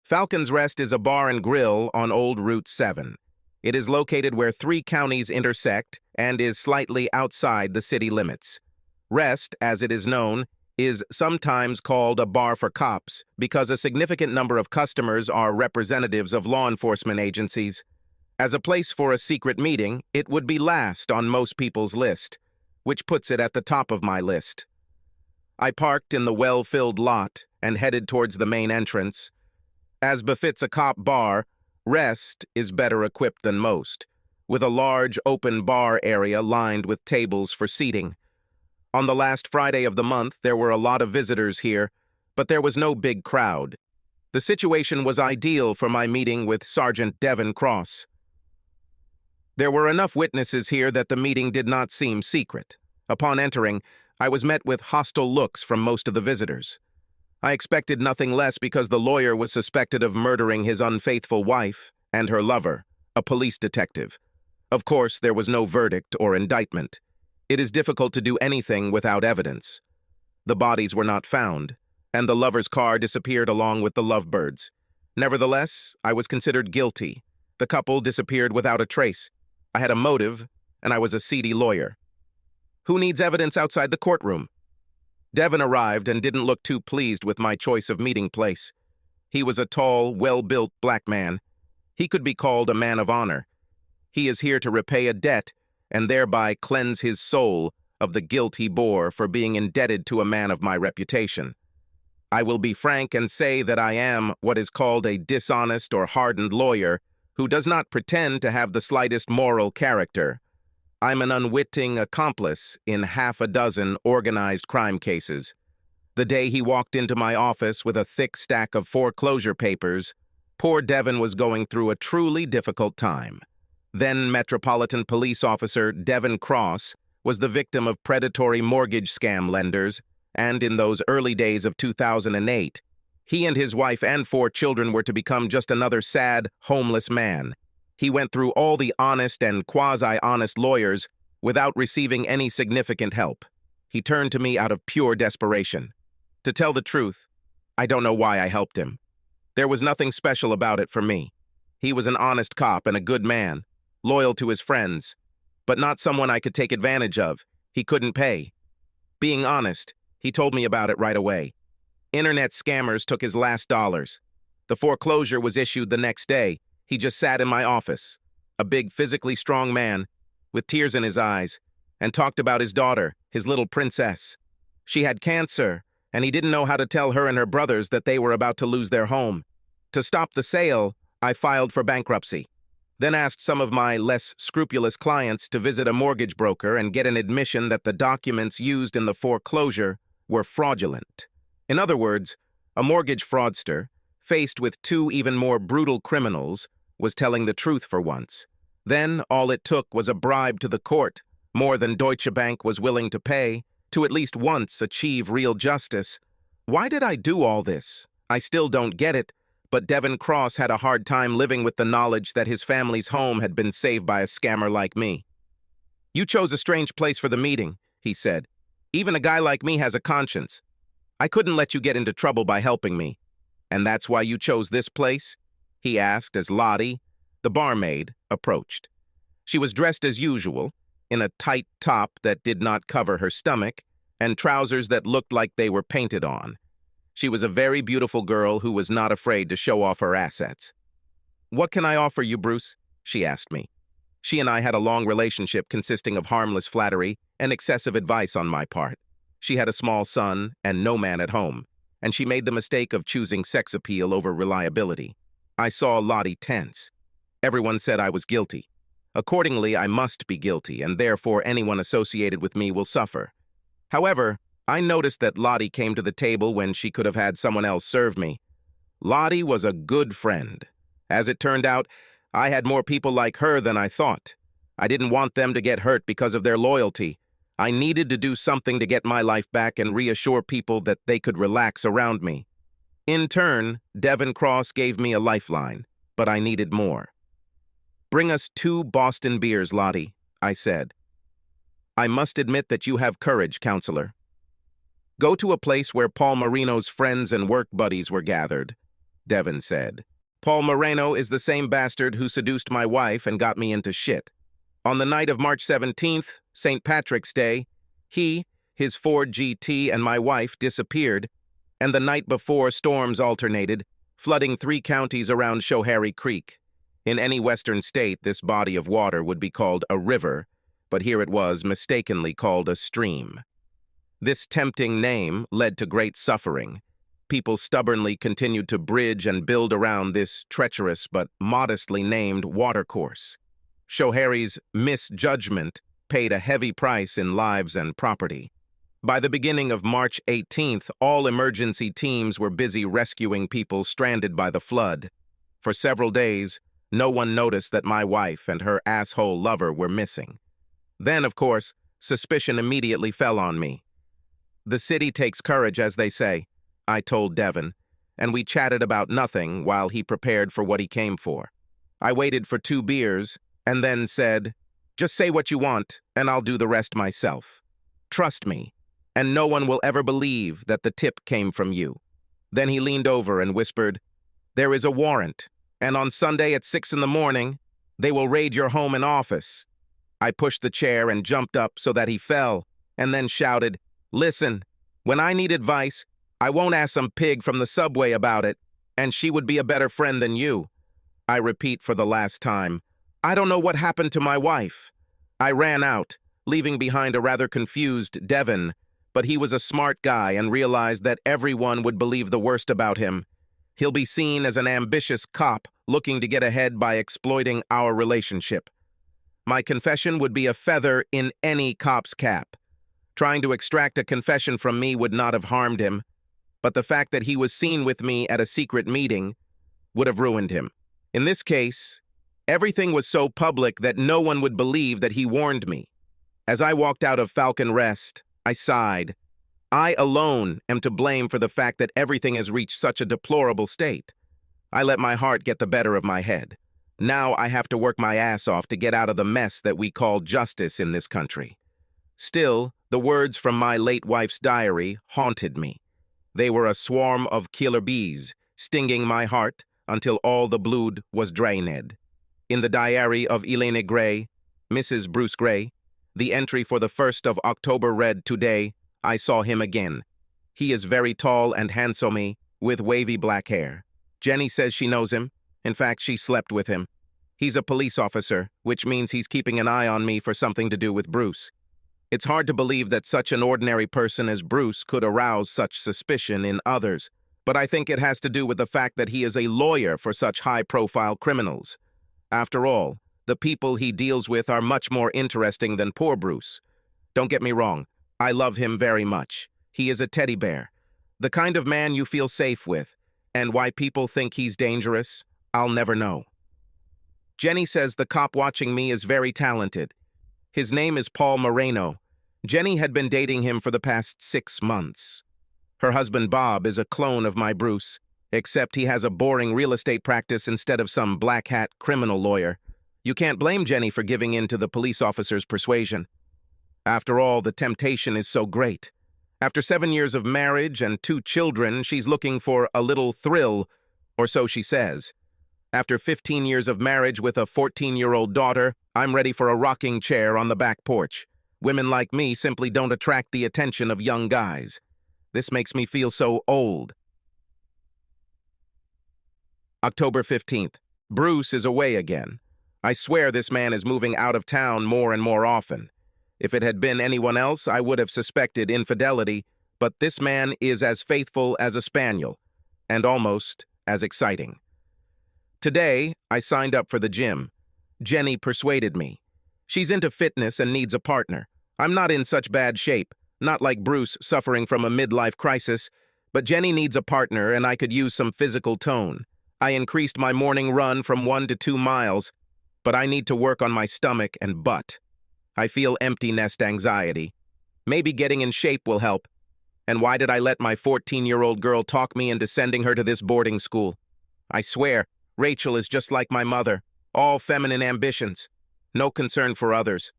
Falcon's Rest is a bar and grill on Old Route 7. It is located where 3 counties intersect and is slightly outside the city limits. Rest, as it is known, is sometimes called a bar for cops because a significant number of customers are representatives of law enforcement agencies. As a place for a secret meeting, it would be last on most people's list, which puts it at the top of my list. I parked in the well-filled lot and headed towards the main entrance. As befits a cop bar, Rest is better equipped than most, with a large open bar area lined with tables for seating. On the last Friday of the month, there were a lot of visitors here, but there was no big crowd. The situation was ideal for my meeting with Sergeant Devin Cross. There were enough witnesses here that the meeting did not seem secret. Upon entering, I was met with hostile looks from most of the visitors. I expected nothing less because the lawyer was suspected of murdering his unfaithful wife and her lover, a police detective. Of course, there was no verdict or indictment. It is difficult to do anything without evidence. The bodies were not found, and the lover's car disappeared along with the lovebirds. Nevertheless, I was considered guilty. The couple disappeared without a trace. I had a motive, and I was a seedy lawyer. Who needs evidence outside the courtroom? Devin arrived and didn't look too pleased with my choice of meeting place. He was a tall, well-built black man. He could be called a man of honor. He is here to repay a debt and thereby cleanse his soul of the guilt he bore for being indebted to a man of my reputation. I will be frank and say that I am what is called a dishonest or hardened lawyer who does not pretend to have the slightest moral character. I'm an unwitting accomplice in half a dozen organized crime cases. The day he walked into my office with a thick stack of foreclosure papers, poor Devin was going through a truly difficult time. Then Metropolitan Police Officer Devin Cross was the victim of predatory mortgage scam lenders, and in those early days of 2008, he and his wife and 4 children were to become just another sad, homeless man. He went through all the honest and quasi-honest lawyers without receiving any significant help. He turned to me out of pure desperation. To tell the truth, I don't know why I helped him. There was nothing special about it for me. He was an honest cop and a good man, loyal to his friends, but not someone I could take advantage of. He couldn't pay. Being honest, he told me about it right away. Internet scammers took his last dollars. The foreclosure was issued the next day. He just sat in my office, a big, physically strong man, with tears in his eyes, and talked about his daughter, his little princess. She had cancer, and he didn't know how to tell her and her brothers that they were about to lose their home. To stop the sale, I filed for bankruptcy, then asked some of my less scrupulous clients to visit a mortgage broker and get an admission that the documents used in the foreclosure were fraudulent. In other words, a mortgage fraudster, faced with 2 even more brutal criminals, was telling the truth for once. Then all it took was a bribe to the court, more than Deutsche Bank was willing to pay, to at least once achieve real justice. Why did I do all this? I still don't get it, but Devin Cross had a hard time living with the knowledge that his family's home had been saved by a scammer like me. "You chose a strange place for the meeting," he said. "Even a guy like me has a conscience. I couldn't let you get into trouble by helping me. And that's why you chose this place?" he asked as Lottie, the barmaid, approached. She was dressed as usual, in a tight top that did not cover her stomach, and trousers that looked like they were painted on. She was a very beautiful girl who was not afraid to show off her assets. "What can I offer you, Bruce?" she asked me. She and I had a long relationship consisting of harmless flattery and excessive advice on my part. She had a small son and no man at home, and she made the mistake of choosing sex appeal over reliability. I saw Lottie tense. Everyone said I was guilty. Accordingly, I must be guilty, and therefore anyone associated with me will suffer. However, I noticed that Lottie came to the table when she could have had someone else serve me. Lottie was a good friend. As it turned out, I had more people like her than I thought. I didn't want them to get hurt because of their loyalty. I needed to do something to get my life back and reassure people that they could relax around me. In turn, Devin Cross gave me a lifeline, but I needed more. "Bring us 2 Boston beers, Lottie," I said. "I must admit that you have courage, counselor. Go to a place where Paul Marino's friends and work buddies were gathered. Devin said. Paul Moreno is the same bastard who seduced my wife and got me into shit. On the night of March 17th, St. Patrick's Day, he, his Ford GT, and my wife disappeared, and the night before storms alternated, flooding 3 counties around Schoharie Creek. In any western state, this body of water would be called a river, but here it was mistakenly called a stream. This tempting name led to great suffering. People stubbornly continued to bridge and build around this treacherous but modestly named watercourse. Schoharie's misjudgment paid a heavy price in lives and property. By the beginning of March 18th, all emergency teams were busy rescuing people stranded by the flood. For several days, no one noticed that my wife and her asshole lover were missing. Then, of course, suspicion immediately fell on me. The city takes courage, as they say, I told Devin, and we chatted about nothing while he prepared for what he came for. I waited for 2 beers and then said, "Just say what you want, and I'll do the rest myself. Trust me, and no one will ever believe that the tip came from you." Then he leaned over and whispered, "There is a warrant, and on Sunday at 6 in the morning, they will raid your home and office." I pushed the chair and jumped up so that he fell, and then shouted, "Listen, when I need advice, I won't ask some pig from the subway about it, and she would be a better friend than you. I repeat for the last time, I don't know what happened to my wife." I ran out, leaving behind a rather confused Devin, but he was a smart guy and realized that everyone would believe the worst about him. He'll be seen as an ambitious cop looking to get ahead by exploiting our relationship. My confession would be a feather in any cop's cap. Trying to extract a confession from me would not have harmed him, but the fact that he was seen with me at a secret meeting would have ruined him. In this case, everything was so public that no one would believe that he warned me. As I walked out of Falcon Rest, I sighed. I alone am to blame for the fact that everything has reached such a deplorable state. I let my heart get the better of my head. Now I have to work my ass off to get out of the mess that we call justice in this country. Still, the words from my late wife's diary haunted me. They were a swarm of killer bees, stinging my heart until all the blood was drained. In the diary of Elena Gray, Mrs. Bruce Gray, the entry for the 1st of October read, "Today, I saw him again. He is very tall and handsome, with wavy black hair. Jenny says she knows him. In fact, she slept with him. He's a police officer, which means he's keeping an eye on me for something to do with Bruce. It's hard to believe that such an ordinary person as Bruce could arouse such suspicion in others, but I think it has to do with the fact that he is a lawyer for such high-profile criminals. After all, the people he deals with are much more interesting than poor Bruce. Don't get me wrong, I love him very much. He is a teddy bear, the kind of man you feel safe with, and why people think he's dangerous, I'll never know. Jenny says the cop watching me is very talented. His name is Paul Moreno. Jenny had been dating him for the past 6 months. Her husband Bob is a clone of my Bruce, except he has a boring real estate practice instead of some black hat criminal lawyer. You can't blame Jenny for giving in to the police officer's persuasion. After all, the temptation is so great. After 7 years of marriage and 2 children, she's looking for a little thrill, or so she says. After 15 years of marriage with a 14-year-old daughter, I'm ready for a rocking chair on the back porch. Women like me simply don't attract the attention of young guys. This makes me feel so old. October 15th. Bruce is away again. I swear this man is moving out of town more and more often. If it had been anyone else, I would have suspected infidelity, but this man is as faithful as a spaniel, and almost as exciting. Today, I signed up for the gym. Jenny persuaded me. She's into fitness and needs a partner. I'm not in such bad shape, not like Bruce suffering from a midlife crisis, but Jenny needs a partner and I could use some physical tone. I increased my morning run from 1 to 2 miles, but I need to work on my stomach and butt. I feel empty nest anxiety. Maybe getting in shape will help. And why did I let my 14-year-old girl talk me into sending her to this boarding school? I swear, Rachel is just like my mother, all feminine ambitions, no concern for others.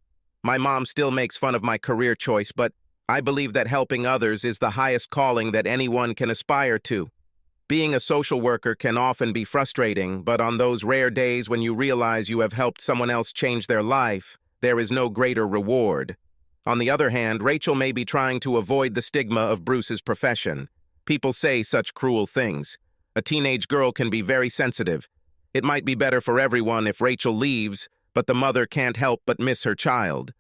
My mom still makes fun of my career choice, but I believe that helping others is the highest calling that anyone can aspire to. Being a social worker can often be frustrating, but on those rare days when you realize you have helped someone else change their life, there is no greater reward. On the other hand, Rachel may be trying to avoid the stigma of Bruce's profession. People say such cruel things. A teenage girl can be very sensitive. It might be better for everyone if Rachel leaves, but the mother can't help but miss her child.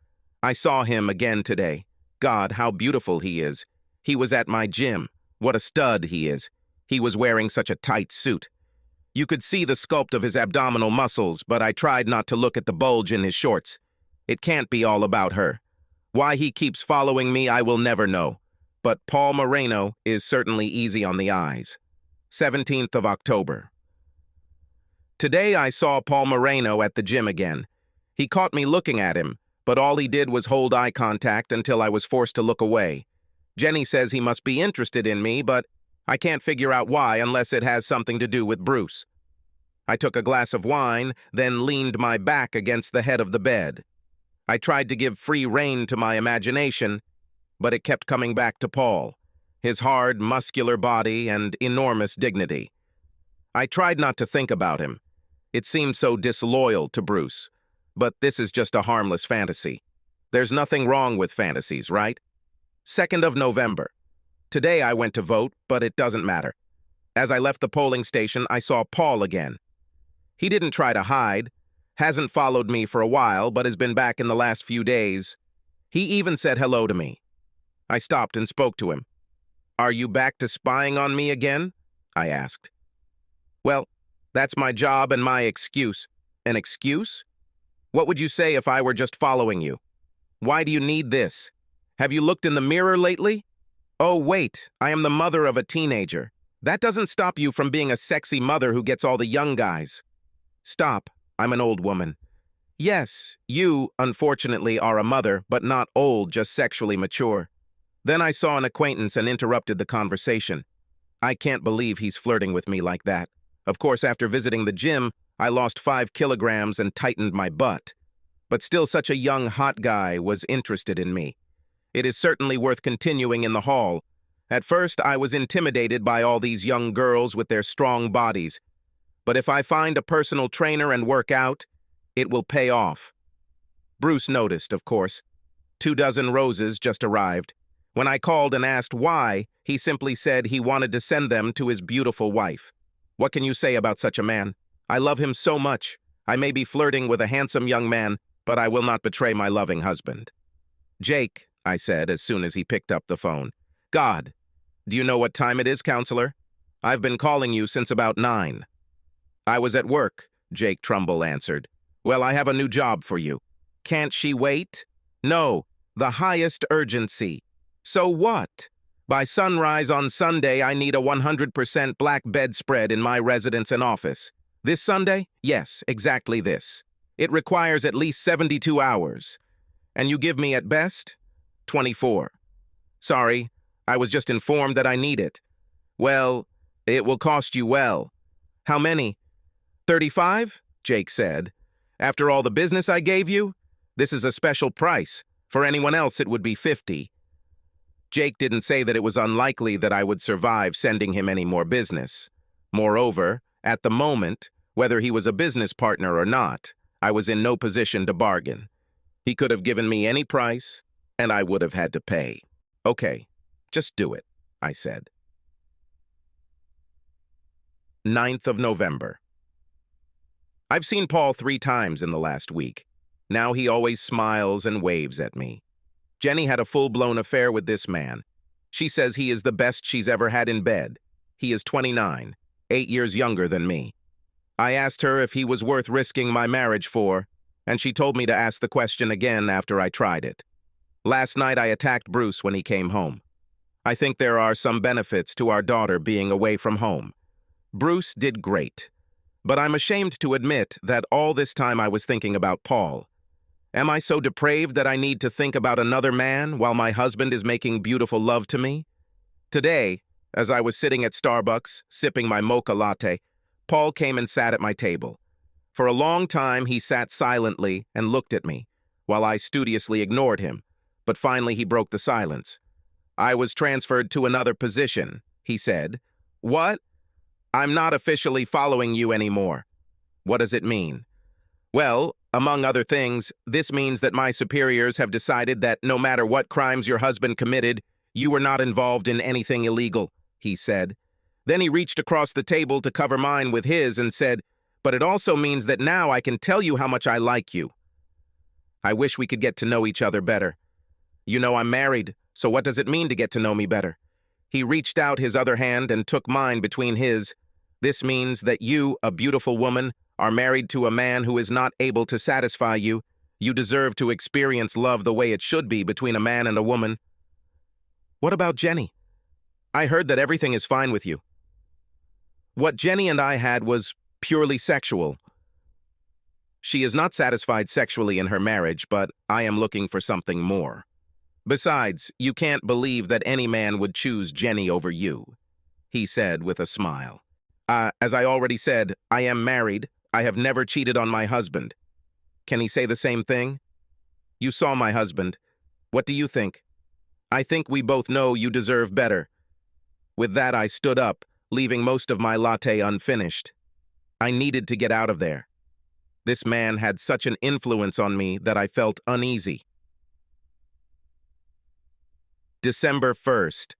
I saw him again today. God, how beautiful he is. He was at my gym. What a stud he is. He was wearing such a tight suit. You could see the sculpt of his abdominal muscles, but I tried not to look at the bulge in his shorts. It can't be all about her. Why he keeps following me, I will never know. But Paul Moreno is certainly easy on the eyes. 17th of October. Today I saw Paul Moreno at the gym again. He caught me looking at him, but all he did was hold eye contact until I was forced to look away. Jenny says he must be interested in me, but I can't figure out why unless it has something to do with Bruce. I took a glass of wine, then leaned my back against the head of the bed. I tried to give free rein to my imagination, but it kept coming back to Paul, his hard, muscular body and enormous dignity. I tried not to think about him. It seemed so disloyal to Bruce. But this is just a harmless fantasy. There's nothing wrong with fantasies, right? 2nd of November. Today I went to vote, but it doesn't matter. As I left the polling station, I saw Paul again. He didn't try to hide, hasn't followed me for a while, but has been back in the last few days. He even said hello to me. I stopped and spoke to him. "Are you back to spying on me again?" I asked. "Well, that's my job and my excuse." "An excuse? What would you say if I were just following you? Why do you need this? Have you looked in the mirror lately? Oh, wait, I am the mother of a teenager. That doesn't stop you from being a sexy mother who gets all the young guys." "Stop, I'm an old woman." "Yes, you, unfortunately, are a mother, but not old, just sexually mature." Then I saw an acquaintance and interrupted the conversation. I can't believe he's flirting with me like that. Of course, after visiting the gym, I lost 5 kilograms and tightened my butt. But still, such a young, hot guy was interested in me. It is certainly worth continuing in the hall. At first, I was intimidated by all these young girls with their strong bodies. But if I find a personal trainer and work out, it will pay off. Bruce noticed, of course. 24 roses just arrived. When I called and asked why, he simply said he wanted to send them to his beautiful wife. What can you say about such a man? I love him so much. I may be flirting with a handsome young man, but I will not betray my loving husband. "Jake," I said as soon as he picked up the phone. "God, do you know what time it is, counselor? I've been calling you since about 9. "I was at work," Jake Trumbull answered. "Well, I have a new job for you." "Can't she wait?" "No, the highest urgency." "So what?" "By sunrise on Sunday, I need a 100% black bedspread in my residence and office." "This Sunday?" "Yes, exactly this. It requires at least 72 hours. And you give me at best 24. "Sorry, I was just informed that I need it." "Well, it will cost you well." "How many?" 35, Jake said. "After all the business I gave you? This is a special price. For anyone else, it would be 50. Jake didn't say that it was unlikely that I would survive sending him any more business. Moreover, at the moment, whether he was a business partner or not, I was in no position to bargain. He could have given me any price, and I would have had to pay. "Okay, just do it," I said. 9th of November. I've seen Paul 3 times in the last week. Now he always smiles and waves at me. Jenny had a full-blown affair with this man. She says he is the best she's ever had in bed. He is 29, 8 years younger than me. I asked her if he was worth risking my marriage for, and she told me to ask the question again after I tried it. Last night I attacked Bruce when he came home. I think there are some benefits to our daughter being away from home. Bruce did great, but I'm ashamed to admit that all this time I was thinking about Paul. Am I so depraved that I need to think about another man while my husband is making beautiful love to me? Today, as I was sitting at Starbucks, sipping my mocha latte, Paul came and sat at my table. For a long time, he sat silently and looked at me, while I studiously ignored him, but finally he broke the silence. "I was transferred to another position," he said. "What? I'm not officially following you anymore. What does it mean? Well, among other things, this means that my superiors have decided that no matter what crimes your husband committed, you were not involved in anything illegal, he said. Then he reached across the table to cover mine with his and said, but it also means that now I can tell you how much I like you. I wish we could get to know each other better. You know I'm married, so what does it mean to get to know me better? He reached out his other hand and took mine between his. This means that you, a beautiful woman, are married to a man who is not able to satisfy you. You deserve to experience love the way it should be between a man and a woman. What about Jenny? I heard that everything is fine with you. What Jenny and I had was purely sexual. She is not satisfied sexually in her marriage, but I am looking for something more. Besides, you can't believe that any man would choose Jenny over you, he said with a smile. As I already said, I am married. I have never cheated on my husband. Can he say the same thing? You saw my husband. What do you think? I think we both know you deserve better. With that, I stood up, leaving most of my latte unfinished. I needed to get out of there. This man had such an influence on me that I felt uneasy. December 1st.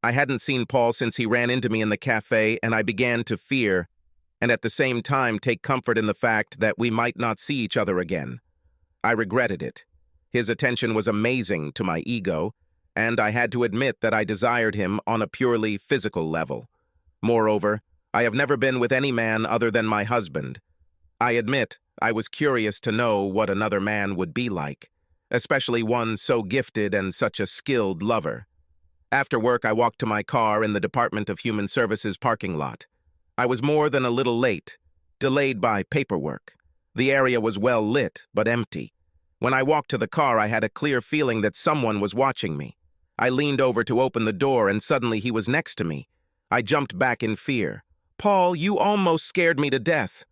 I hadn't seen Paul since he ran into me in the cafe, and I began to fear, and at the same time take comfort in the fact that we might not see each other again. I regretted it. His attention was amazing to my ego, and I had to admit that I desired him on a purely physical level. Moreover, I have never been with any man other than my husband. I admit I was curious to know what another man would be like, especially one so gifted and such a skilled lover. After work, I walked to my car in the Department of Human Services parking lot. I was more than a little late, delayed by paperwork. The area was well lit, but empty. When I walked to the car, I had a clear feeling that someone was watching me. I leaned over to open the door, and suddenly he was next to me. I jumped back in fear. Paul, you almost scared me to death.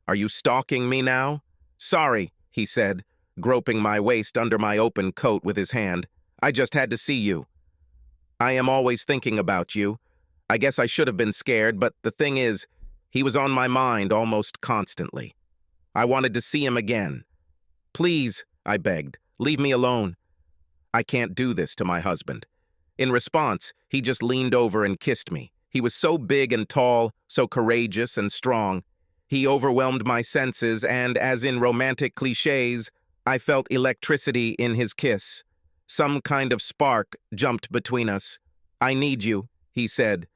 Are you stalking me now? Sorry, he said, groping my waist under my open coat with his hand. I just had to see you. I am always thinking about you. I guess I should have been scared, but the thing is, he was on my mind almost constantly. I wanted to see him again. Please, I begged, leave me alone. I can't do this to my husband. In response, he just leaned over and kissed me. He was so big and tall, so courageous and strong. He overwhelmed my senses, and as in romantic cliches, I felt electricity in his kiss. Some kind of spark jumped between us. I need you, he said,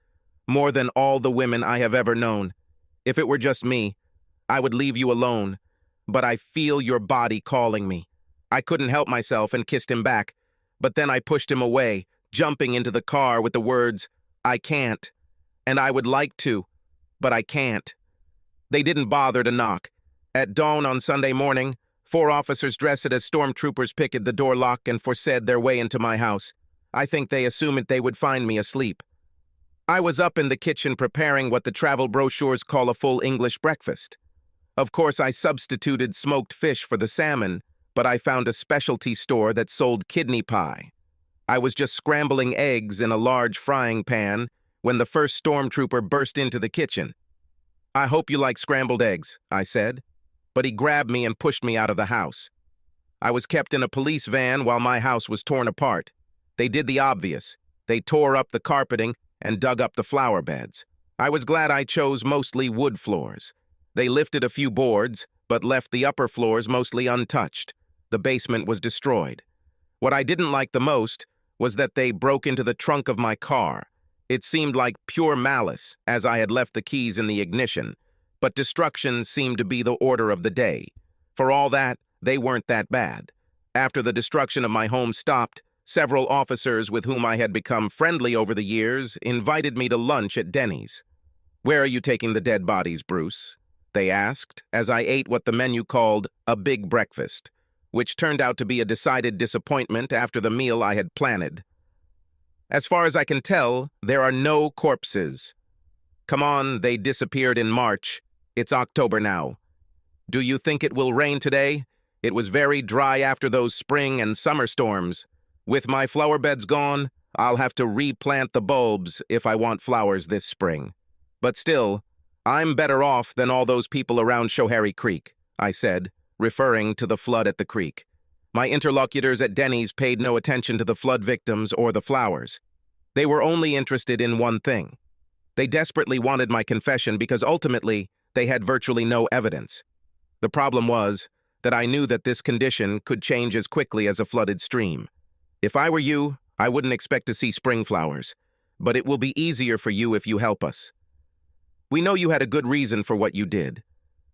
more than all the women I have ever known. If it were just me, I would leave you alone, but I feel your body calling me. I couldn't help myself and kissed him back, but then I pushed him away, jumping into the car with the words, I can't, and I would like to, but I can't. They didn't bother to knock. At dawn on Sunday morning, 4 officers dressed as stormtroopers picked the door lock and forced their way into my house. I think they assumed they would find me asleep. I was up in the kitchen preparing what the travel brochures call a full English breakfast. Of course, I substituted smoked fish for the salmon, but I found a specialty store that sold kidney pie. I was just scrambling eggs in a large frying pan when the first stormtrooper burst into the kitchen. I hope you like scrambled eggs, I said, but he grabbed me and pushed me out of the house. I was kept in a police van while my house was torn apart. They did the obvious. They tore up the carpeting and dug up the flower beds. I was glad I chose mostly wood floors. They lifted a few boards, but left the upper floors mostly untouched. The basement was destroyed. What I didn't like the most was that they broke into the trunk of my car. It seemed like pure malice, as I had left the keys in the ignition, but destruction seemed to be the order of the day. For all that, they weren't that bad. After the destruction of my home stopped, several officers with whom I had become friendly over the years invited me to lunch at Denny's. Where are you taking the dead bodies, Bruce? They asked, as I ate what the menu called a big breakfast, which turned out to be a decided disappointment after the meal I had planned. As far as I can tell, there are no corpses. Come on, they disappeared in March. It's October now. Do you think it will rain today? It was very dry after those spring and summer storms. With my flower beds gone, I'll have to replant the bulbs if I want flowers this spring. But still, I'm better off than all those people around Schoharie Creek, I said, referring to the flood at the creek. My interlocutors at Denny's paid no attention to the flood victims or the flowers. They were only interested in one thing. They desperately wanted my confession because ultimately they had virtually no evidence. The problem was that I knew that this condition could change as quickly as a flooded stream. If I were you, I wouldn't expect to see spring flowers, but it will be easier for you if you help us. We know you had a good reason for what you did.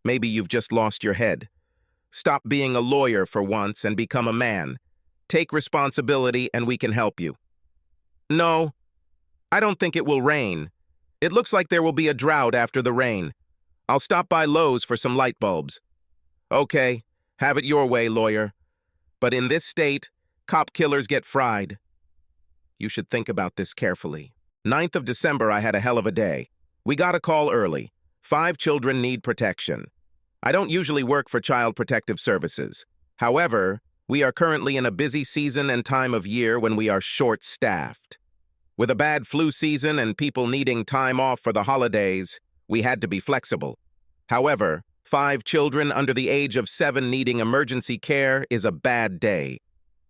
Maybe you've just lost your head. Stop being a lawyer for once and become a man. Take responsibility and we can help you. No, I don't think it will rain. It looks like there will be a drought after the rain. I'll stop by Lowe's for some light bulbs. Okay, have it your way, lawyer. But in this state, cop killers get fried. You should think about this carefully. 9th of December, I had a hell of a day. We got a call early. 5 children need protection. I don't usually work for Child Protective Services. However, we are currently in a busy season and time of year when we are short-staffed. With a bad flu season and people needing time off for the holidays, we had to be flexible. However, 5 children under the age of 7 needing emergency care is a bad day.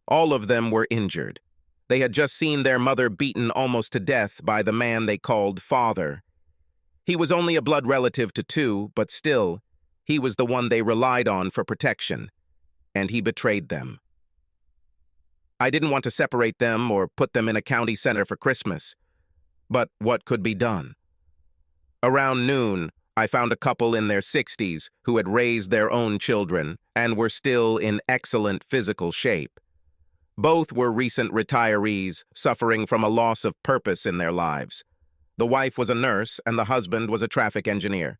All of them were injured. They had just seen their mother beaten almost to death by the man they called father. He was only a blood relative to 2, but still, he was the one they relied on for protection, and he betrayed them. I didn't want to separate them or put them in a county center for Christmas, but what could be done? Around noon, I found a couple in their 60s who had raised their own children and were still in excellent physical shape. Both were recent retirees suffering from a loss of purpose in their lives. The wife was a nurse and the husband was a traffic engineer.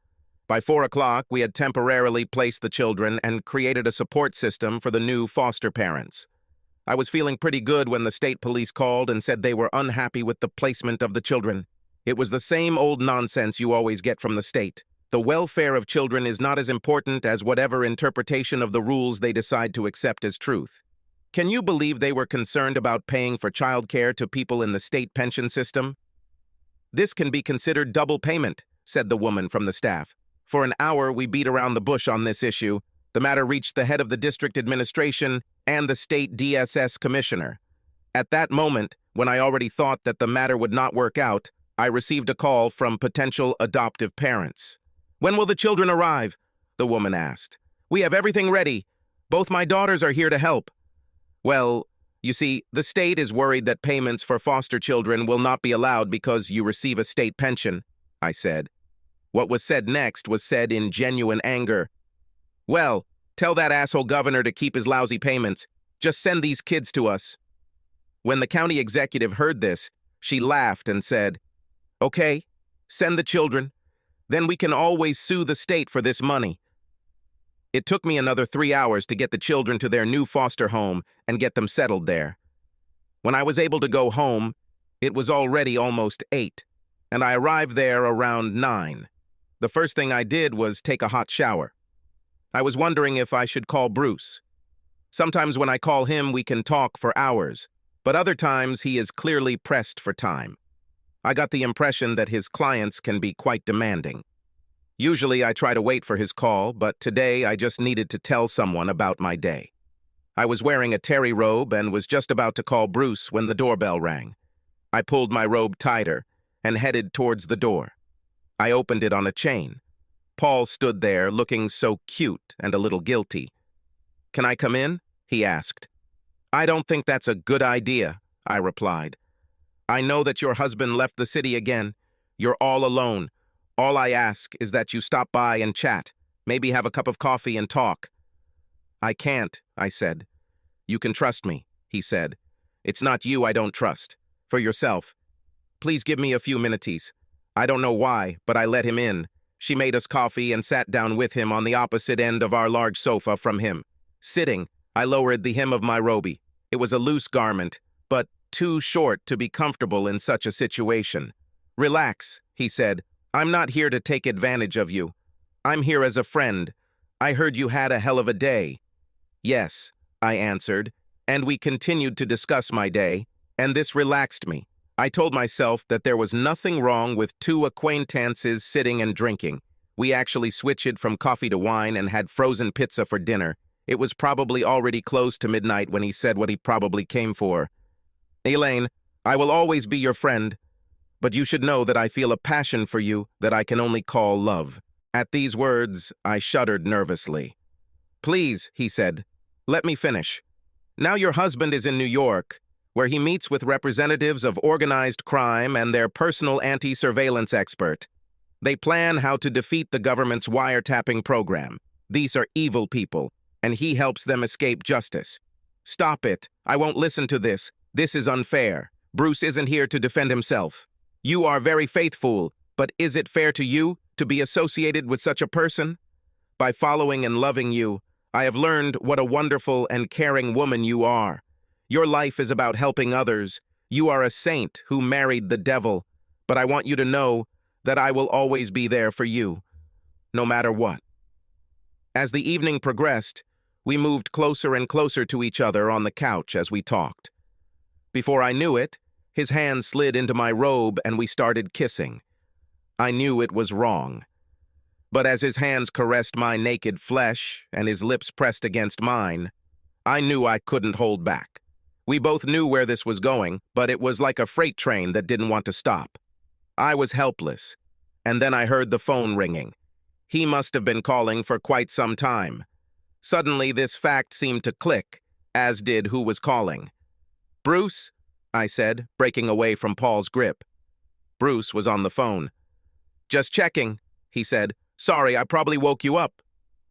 By 4 o'clock, we had temporarily placed the children and created a support system for the new foster parents. I was feeling pretty good when the state police called and said they were unhappy with the placement of the children. It was the same old nonsense you always get from the state. The welfare of children is not as important as whatever interpretation of the rules they decide to accept as truth. Can you believe they were concerned about paying for childcare to people in the state pension system? This can be considered double payment, said the woman from the staff. For an hour, we beat around the bush on this issue. The matter reached the head of the district administration and the state DSS commissioner. At that moment, when I already thought that the matter would not work out, I received a call from potential adoptive parents. When will the children arrive? The woman asked. We have everything ready. Both my daughters are here to help. Well, you see, the state is worried that payments for foster children will not be allowed because you receive a state pension, I said. What was said next was said in genuine anger. Well, tell that asshole governor to keep his lousy payments. Just send these kids to us. When the county executive heard this, she laughed and said, Okay, send the children. Then we can always sue the state for this money. It took me another 3 hours to get the children to their new foster home and get them settled there. When I was able to go home, it was already almost 8, and I arrived there around 9. The first thing I did was take a hot shower. I was wondering if I should call Bruce. Sometimes when I call him, we can talk for hours, but other times he is clearly pressed for time. I got the impression that his clients can be quite demanding. Usually I try to wait for his call, but today I just needed to tell someone about my day. I was wearing a terry robe and was just about to call Bruce when the doorbell rang. I pulled my robe tighter and headed towards the door. I opened it on a chain. Paul stood there looking so cute and a little guilty. Can I come in? He asked. I don't think that's a good idea, I replied. I know that your husband left the city again. You're all alone. All I ask is that you stop by and chat, maybe have a cup of coffee and talk. I can't, I said. You can trust me, he said. It's not you I don't trust. For yourself. Please give me a few minuties. I don't know why, but I let him in. She made us coffee and sat down with him on the opposite end of our large sofa from him. Sitting, I lowered the hem of my robe. It was a loose garment, but too short to be comfortable in such a situation. Relax, he said. I'm not here to take advantage of you. I'm here as a friend. I heard you had a hell of a day. Yes, I answered, and we continued to discuss my day, and this relaxed me. I told myself that there was nothing wrong with two acquaintances sitting and drinking. We actually switched from coffee to wine and had frozen pizza for dinner. It was probably already close to midnight when he said what he probably came for. Elaine, I will always be your friend, but you should know that I feel a passion for you that I can only call love. At these words, I shuddered nervously. Please, he said, let me finish. Now your husband is in New York, where he meets with representatives of organized crime and their personal anti-surveillance expert. They plan how to defeat the government's wiretapping program. These are evil people, and he helps them escape justice. Stop it. I won't listen to this. This is unfair. Bruce isn't here to defend himself. You are very faithful, but is it fair to you to be associated with such a person? By following and loving you, I have learned what a wonderful and caring woman you are. Your life is about helping others. You are a saint who married the devil, but I want you to know that I will always be there for you, no matter what. As the evening progressed, we moved closer and closer to each other on the couch as we talked. Before I knew it, his hand slid into my robe and we started kissing. I knew it was wrong. But as his hands caressed my naked flesh and his lips pressed against mine, I knew I couldn't hold back. We both knew where this was going, but it was like a freight train that didn't want to stop. I was helpless, and then I heard the phone ringing. He must have been calling for quite some time. Suddenly, this fact seemed to click, as did who was calling. Bruce, I said, breaking away from Paul's grip. Bruce was on the phone. Just checking, he said. Sorry, I probably woke you up.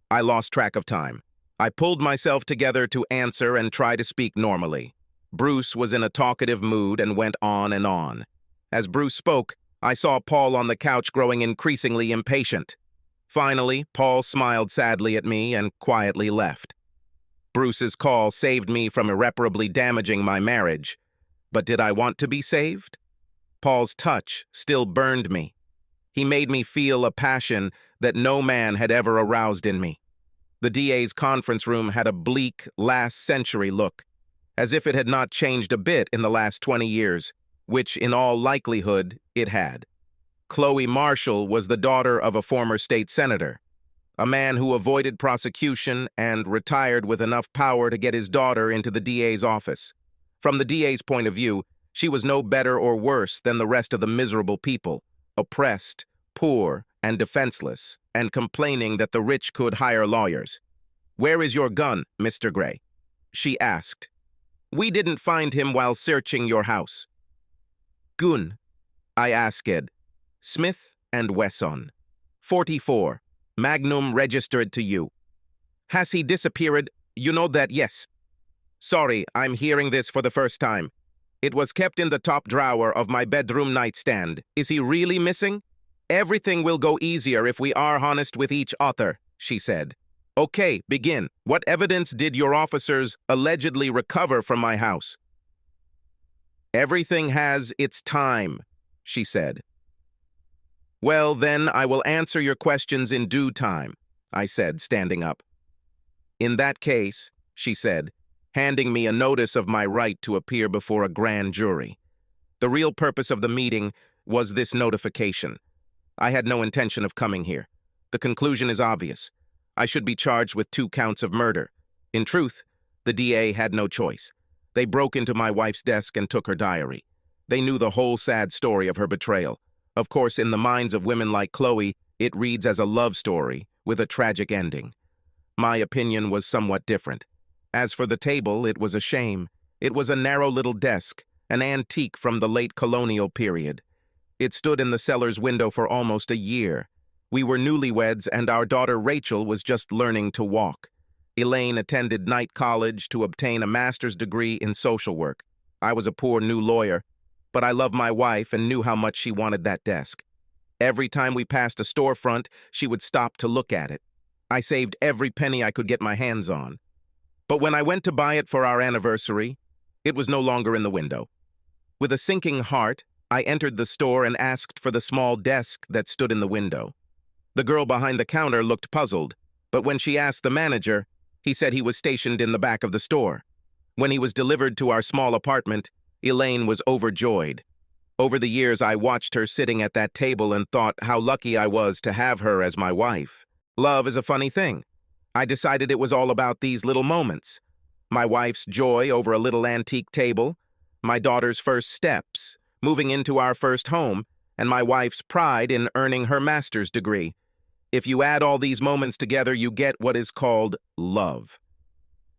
I lost track of time. I pulled myself together to answer and try to speak normally. Bruce was in a talkative mood and went on and on. As Bruce spoke, I saw Paul on the couch growing increasingly impatient. Finally, Paul smiled sadly at me and quietly left. Bruce's call saved me from irreparably damaging my marriage. But did I want to be saved? Paul's touch still burned me. He made me feel a passion that no man had ever aroused in me. The DA's conference room had a bleak, last-century look, as if it had not changed a bit in the last 20 years, which in all likelihood it had. Chloe Marshall was the daughter of a former state senator, a man who avoided prosecution and retired with enough power to get his daughter into the DA's office. From the DA's point of view, she was no better or worse than the rest of the miserable people, oppressed, poor, and defenseless, and complaining that the rich could hire lawyers. "Where is your gun, Mr. Gray?" she asked. "We didn't find him while searching your house." "Gun?" I asked. "Smith & Wesson. 44. Magnum registered to you." "Has he disappeared? You know that, yes." "Sorry, I'm hearing this for the first time. It was kept in the top drawer of my bedroom nightstand. Is he really missing?" "Everything will go easier if we are honest with each other," she said. "Okay, begin. What evidence did your officers allegedly recover from my house?" "Everything has its time," she said. "Well, then I will answer your questions in due time," I said, standing up. "In that case," she said, handing me a notice of my right to appear before a grand jury. The real purpose of the meeting was this notification. I had no intention of coming here. The conclusion is obvious. I should be charged with 2 counts of murder. In truth, the DA had no choice. They broke into my wife's desk and took her diary. They knew the whole sad story of her betrayal. Of course, in the minds of women like Chloe, it reads as a love story with a tragic ending. My opinion was somewhat different. As for the table, it was a shame. It was a narrow little desk, an antique from the late colonial period. It stood in the cellar's window for almost a year. We were newlyweds, and our daughter Rachel was just learning to walk. Elaine attended night college to obtain a master's degree in social work. I was a poor new lawyer, but I loved my wife and knew how much she wanted that desk. Every time we passed a storefront, she would stop to look at it. I saved every penny I could get my hands on. But when I went to buy it for our anniversary, it was no longer in the window. With a sinking heart, I entered the store and asked for the small desk that stood in the window. The girl behind the counter looked puzzled, but when she asked the manager, he said he was stationed in the back of the store. When he was delivered to our small apartment, Elaine was overjoyed. Over the years, I watched her sitting at that table and thought how lucky I was to have her as my wife. Love is a funny thing. I decided it was all about these little moments. My wife's joy over a little antique table, my daughter's first steps, moving into our first home, and my wife's pride in earning her master's degree. If you add all these moments together, you get what is called love.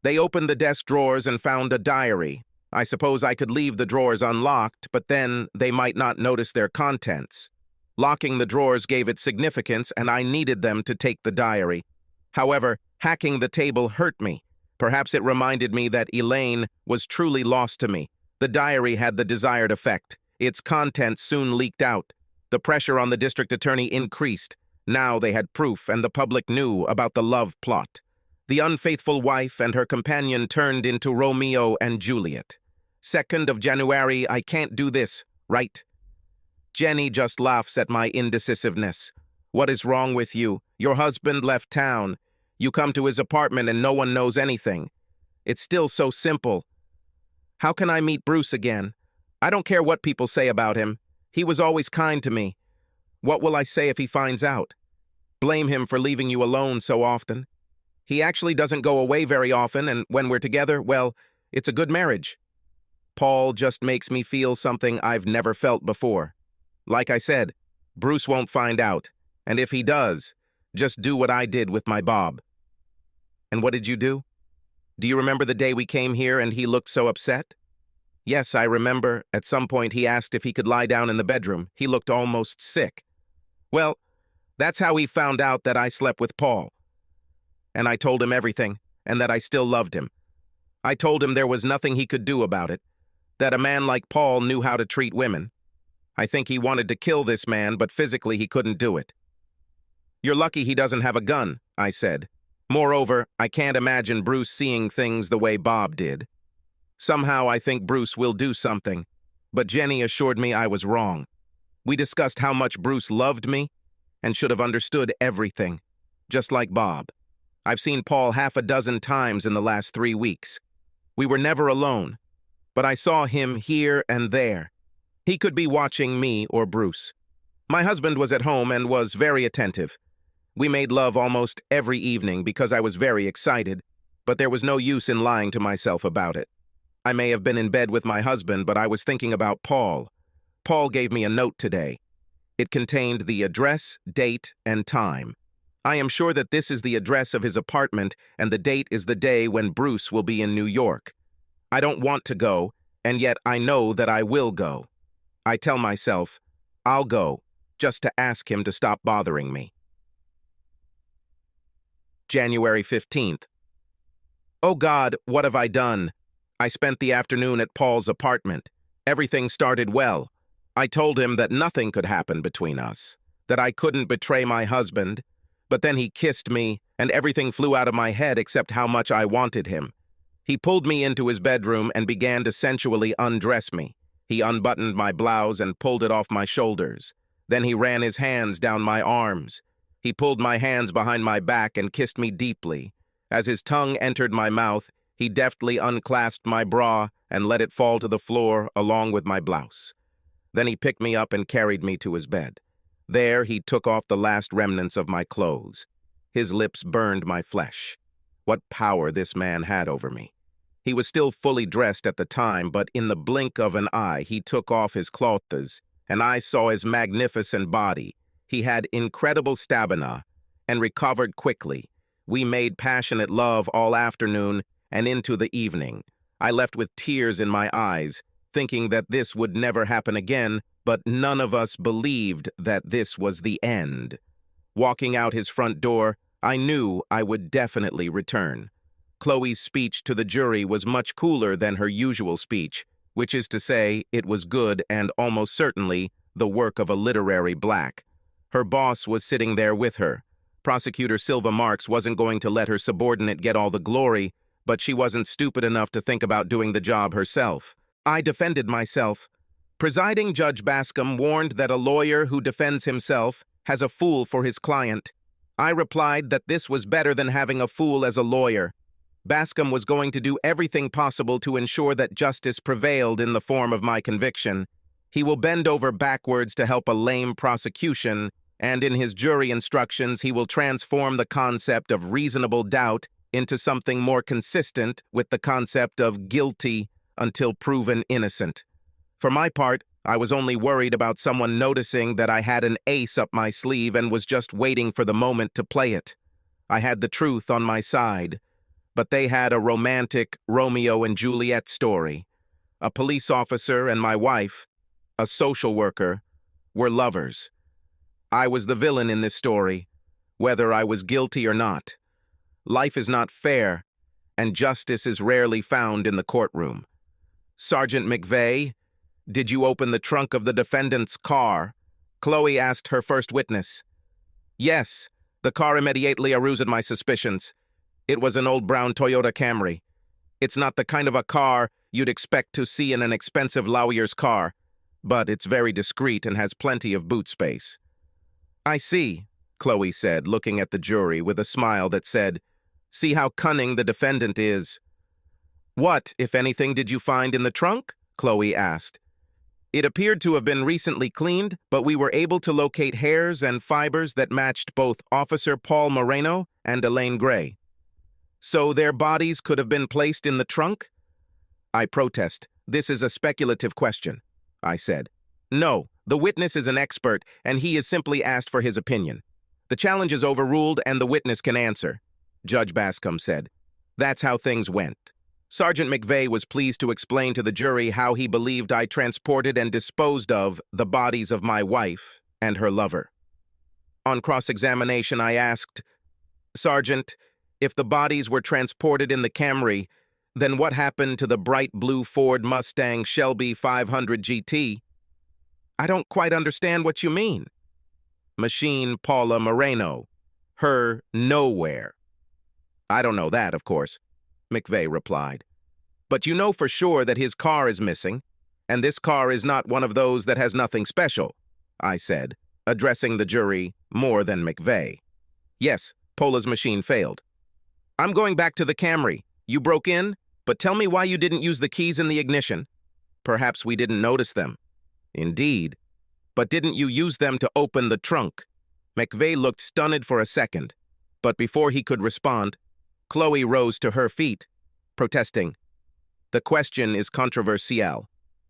They opened the desk drawers and found a diary. I suppose I could leave the drawers unlocked, but then they might not notice their contents. Locking the drawers gave it significance, and I needed them to take the diary. However, hacking the table hurt me. Perhaps it reminded me that Elaine was truly lost to me. The diary had the desired effect. Its contents soon leaked out. The pressure on the district attorney increased. Now they had proof, and the public knew about the love plot. The unfaithful wife and her companion turned into Romeo and Juliet. 2nd of January, I can't do this, right? Jenny just laughs at my indecisiveness. What is wrong with you? Your husband left town. You come to his apartment and no one knows anything. It's still so simple. How can I meet Bruce again? I don't care what people say about him. He was always kind to me. What will I say if he finds out? Blame him for leaving you alone so often. He actually doesn't go away very often, and when we're together, well, it's a good marriage. Paul just makes me feel something I've never felt before. Like I said, Bruce won't find out, and if he does, just do what I did with my Bob. And what did you do? Do you remember the day we came here and he looked so upset? Yes, I remember. At some point he asked if he could lie down in the bedroom. He looked almost sick. Well, that's how he found out that I slept with Paul. And I told him everything, and that I still loved him. I told him there was nothing he could do about it, that a man like Paul knew how to treat women. I think he wanted to kill this man, but physically he couldn't do it. You're lucky he doesn't have a gun, I said. Moreover, I can't imagine Bruce seeing things the way Bob did. Somehow I think Bruce will do something, but Jenny assured me I was wrong. We discussed how much Bruce loved me and should have understood everything, just like Bob. I've seen Paul 6 times in the last 3 weeks. We were never alone, but I saw him here and there. He could be watching me or Bruce. My husband was at home and was very attentive. We made love almost every evening because I was very excited, but there was no use in lying to myself about it. I may have been in bed with my husband, but I was thinking about Paul. Paul gave me a note today. It contained the address, date, and time. I am sure that this is the address of his apartment, and the date is the day when Bruce will be in New York. I don't want to go, and yet I know that I will go. I tell myself, I'll go, just to ask him to stop bothering me. January 15th. Oh God, what have I done? I spent the afternoon at Paul's apartment. Everything started well. I told him that nothing could happen between us, that I couldn't betray my husband, but then he kissed me, and everything flew out of my head except how much I wanted him. He pulled me into his bedroom and began to sensually undress me. He unbuttoned my blouse and pulled it off my shoulders. Then he ran his hands down my arms. He pulled my hands behind my back and kissed me deeply. As his tongue entered my mouth, he deftly unclasped my bra and let it fall to the floor along with my blouse. Then he picked me up and carried me to his bed. There he took off the last remnants of my clothes. His lips burned my flesh. What power this man had over me. He was still fully dressed at the time, but in the blink of an eye he took off his clothes, and I saw his magnificent body. He had incredible stamina and recovered quickly. We made passionate love all afternoon and into the evening. I left with tears in my eyes, thinking that this would never happen again, but none of us believed that this was the end. Walking out his front door, I knew I would definitely return. Chloe's speech to the jury was much cooler than her usual speech, which is to say, it was good and almost certainly the work of a literary black. Her boss was sitting there with her. Prosecutor Silva Marks wasn't going to let her subordinate get all the glory, but she wasn't stupid enough to think about doing the job herself. I defended myself. Presiding Judge Bascom warned that a lawyer who defends himself has a fool for his client. I replied that this was better than having a fool as a lawyer. Bascom was going to do everything possible to ensure that justice prevailed in the form of my conviction. He will bend over backwards to help a lame prosecution, and in his jury instructions he will transform the concept of reasonable doubt into something more consistent with the concept of guilty until proven innocent. For my part, I was only worried about someone noticing that I had an ace up my sleeve and was just waiting for the moment to play it. I had the truth on my side, but they had a romantic Romeo and Juliet story. A police officer and my wife, a social worker, were lovers. I was the villain in this story, whether I was guilty or not. Life is not fair, and justice is rarely found in the courtroom. Sergeant McVeigh, did you open the trunk of the defendant's car? Chloe asked her first witness. Yes, the car immediately aroused my suspicions. It was an old brown Toyota Camry. It's not the kind of a car you'd expect to see in an expensive lawyer's car, but it's very discreet and has plenty of boot space. I see, Chloe said, looking at the jury with a smile that said, "See how cunning the defendant is." What, if anything, did you find in the trunk? Chloe asked. It appeared to have been recently cleaned, but we were able to locate hairs and fibers that matched both Officer Paul Moreno and Elaine Gray. So their bodies could have been placed in the trunk? I protest. This is a speculative question, I said. No, the witness is an expert, and he is simply asked for his opinion. The challenge is overruled, and the witness can answer, Judge Bascom said. That's how things went. Sergeant McVeigh was pleased to explain to the jury how he believed I transported and disposed of the bodies of my wife and her lover. On cross-examination, I asked, Sergeant, if the bodies were transported in the Camry, then what happened to the bright blue Ford Mustang Shelby 500 GT? I don't quite understand what you mean. Machine Paula Moreno. Her nowhere. I don't know that, of course, McVeigh replied. But you know for sure that his car is missing, and this car is not one of those that has nothing special, I said, addressing the jury more than McVeigh. Yes, Paula's machine failed. I'm going back to the Camry. You broke in, but tell me why you didn't use the keys in the ignition. Perhaps we didn't notice them. Indeed. But didn't you use them to open the trunk? McVeigh looked stunned for a second, but before he could respond, Chloe rose to her feet, protesting. The question is controversial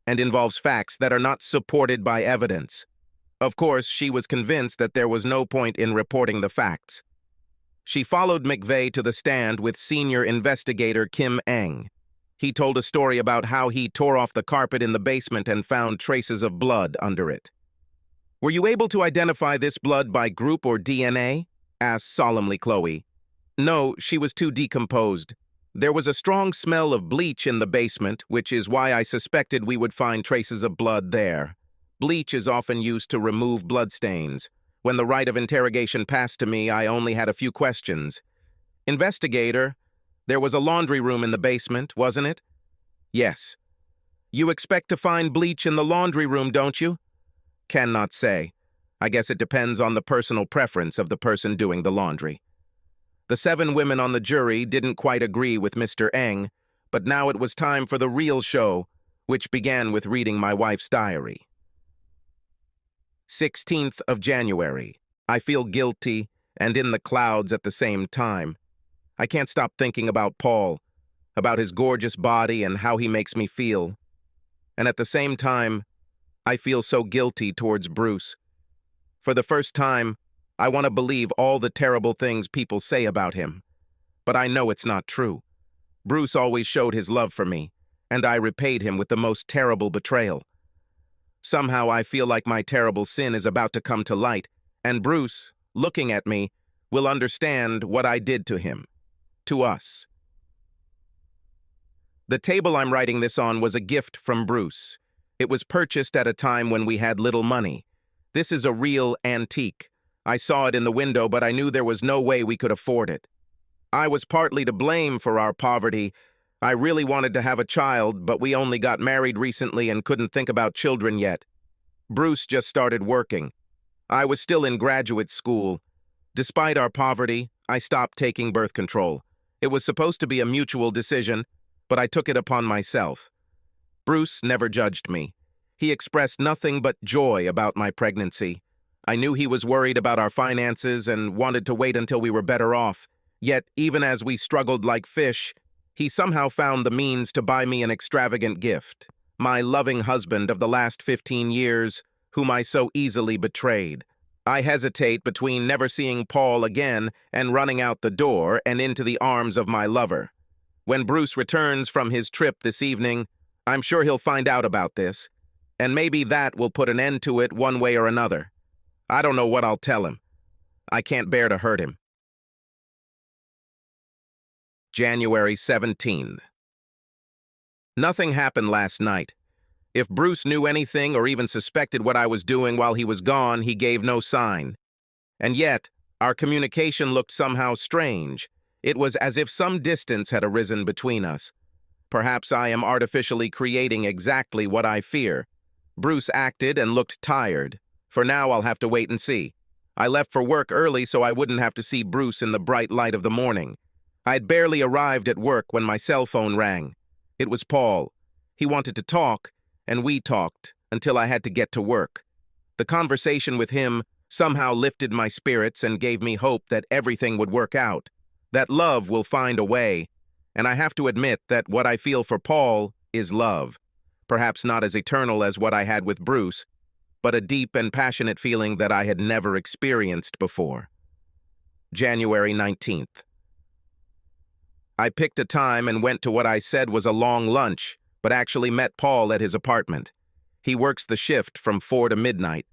and involves facts that are not supported by evidence. Of course, she was convinced that there was no point in reporting the facts. She followed McVeigh to the stand with senior investigator Kim Eng. He told a story about how he tore off the carpet in the basement and found traces of blood under it. Were you able to identify this blood by group or DNA? Asked solemnly Chloe. No, she was too decomposed. There was a strong smell of bleach in the basement, which is why I suspected we would find traces of blood there. Bleach is often used to remove bloodstains. When the right of interrogation passed to me, I only had a few questions. Investigator, there was a laundry room in the basement, wasn't it? Yes. You expect to find bleach in the laundry room, don't you? Cannot say. I guess it depends on the personal preference of the person doing the laundry. The 7 women on the jury didn't quite agree with Mr. Eng, but now it was time for the real show, which began with reading my wife's diary. 16th of January. I feel guilty and in the clouds at the same time. I can't stop thinking about Paul, about his gorgeous body and how he makes me feel. And at the same time, I feel so guilty towards Bruce. For the first time, I want to believe all the terrible things people say about him. But I know it's not true. Bruce always showed his love for me, and I repaid him with the most terrible betrayal. Somehow I feel like my terrible sin is about to come to light, and Bruce, looking at me, will understand what I did to him, to us. The table I'm writing this on was a gift from Bruce. It was purchased at a time when we had little money. This is a real antique. I saw it in the window, but I knew there was no way we could afford it. I was partly to blame for our poverty. I really wanted to have a child, but we only got married recently and couldn't think about children yet. Bruce just started working. I was still in graduate school. Despite our poverty, I stopped taking birth control. It was supposed to be a mutual decision, but I took it upon myself. Bruce never judged me. He expressed nothing but joy about my pregnancy. I knew he was worried about our finances and wanted to wait until we were better off. Yet, even as we struggled like fish, he somehow found the means to buy me an extravagant gift. My loving husband of the last 15 years, whom I so easily betrayed. I hesitate between never seeing Paul again and running out the door and into the arms of my lover. When Bruce returns from his trip this evening, I'm sure he'll find out about this, and maybe that will put an end to it one way or another. I don't know what I'll tell him. I can't bear to hurt him. January 17th. Nothing happened last night. If Bruce knew anything or even suspected what I was doing while he was gone, he gave no sign. And yet, our communication looked somehow strange. It was as if some distance had arisen between us. Perhaps I am artificially creating exactly what I fear. Bruce acted and looked tired. For now, I'll have to wait and see. I left for work early so I wouldn't have to see Bruce in the bright light of the morning. I had barely arrived at work when my cell phone rang. It was Paul. He wanted to talk, and we talked until I had to get to work. The conversation with him somehow lifted my spirits and gave me hope that everything would work out, that love will find a way, and I have to admit that what I feel for Paul is love. Perhaps not as eternal as what I had with Bruce, but a deep and passionate feeling that I had never experienced before. January 19th. I picked a time and went to what I said was a long lunch, but actually met Paul at his apartment. He works the shift from 4 to midnight.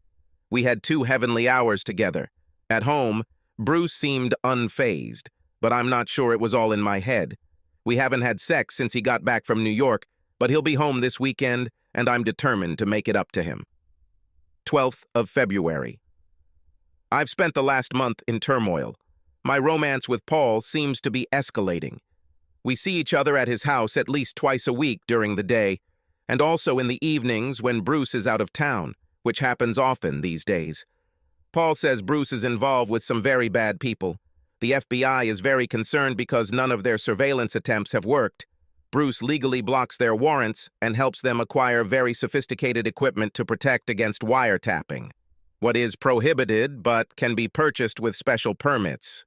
We had 2 heavenly hours together. At home, Bruce seemed unfazed, but I'm not sure it was all in my head. We haven't had sex since he got back from New York, but he'll be home this weekend, and I'm determined to make it up to him. 12th of February. I've spent the last month in turmoil. My romance with Paul seems to be escalating. We see each other at his house at least twice a week during the day, and also in the evenings when Bruce is out of town, which happens often these days. Paul says Bruce is involved with some very bad people. The FBI is very concerned because none of their surveillance attempts have worked. Bruce legally blocks their warrants and helps them acquire very sophisticated equipment to protect against wiretapping, what is prohibited but can be purchased with special permits.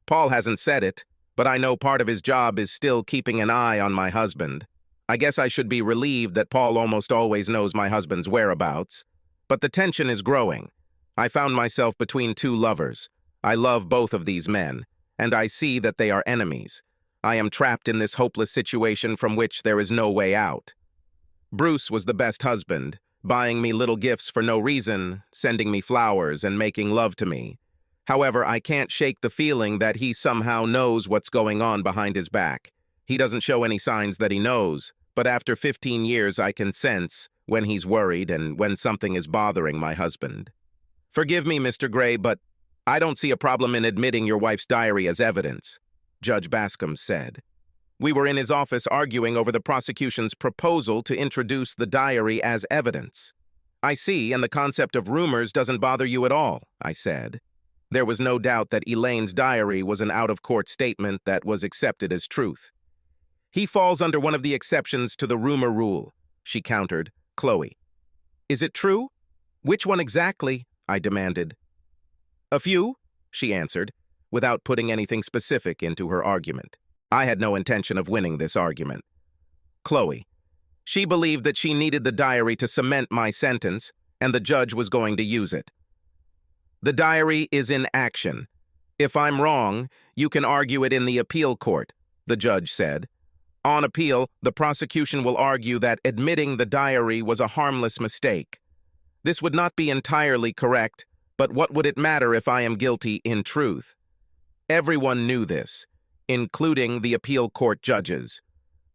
Paul hasn't said it, but I know part of his job is still keeping an eye on my husband. I guess I should be relieved that Paul almost always knows my husband's whereabouts. But the tension is growing. I found myself between 2 lovers. I love both of these men, and I see that they are enemies. I am trapped in this hopeless situation from which there is no way out. Bruce was the best husband, buying me little gifts for no reason, sending me flowers, and making love to me. However, I can't shake the feeling that he somehow knows what's going on behind his back. He doesn't show any signs that he knows, but after 15 years I can sense when he's worried and when something is bothering my husband. Forgive me, Mr. Gray, but I don't see a problem in admitting your wife's diary as evidence, Judge Bascom said. We were in his office arguing over the prosecution's proposal to introduce the diary as evidence. I see, and the concept of rumors doesn't bother you at all, I said. There was no doubt that Elaine's diary was an out-of-court statement that was accepted as truth. He falls under one of the exceptions to the rumor rule, she countered, Chloe. Is it true? Which one exactly? I demanded. A few, she answered, without putting anything specific into her argument. I had no intention of winning this argument. Chloe. She believed that she needed the diary to cement my sentence, and the judge was going to use it. The diary is in action. If I'm wrong, you can argue it in the appeal court, the judge said. On appeal, the prosecution will argue that admitting the diary was a harmless mistake. This would not be entirely correct, but what would it matter if I am guilty in truth? Everyone knew this, including the appeal court judges.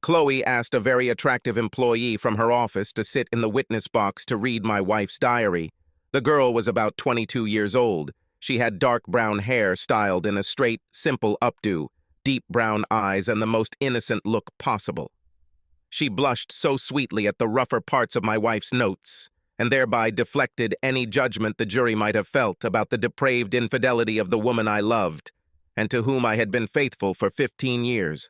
Chloe asked a very attractive employee from her office to sit in the witness box to read my wife's diary. The girl was about 22 years old. She had dark brown hair styled in a straight, simple updo, deep brown eyes, and the most innocent look possible. She blushed so sweetly at the rougher parts of my wife's notes, and thereby deflected any judgment the jury might have felt about the depraved infidelity of the woman I loved, and to whom I had been faithful for 15 years.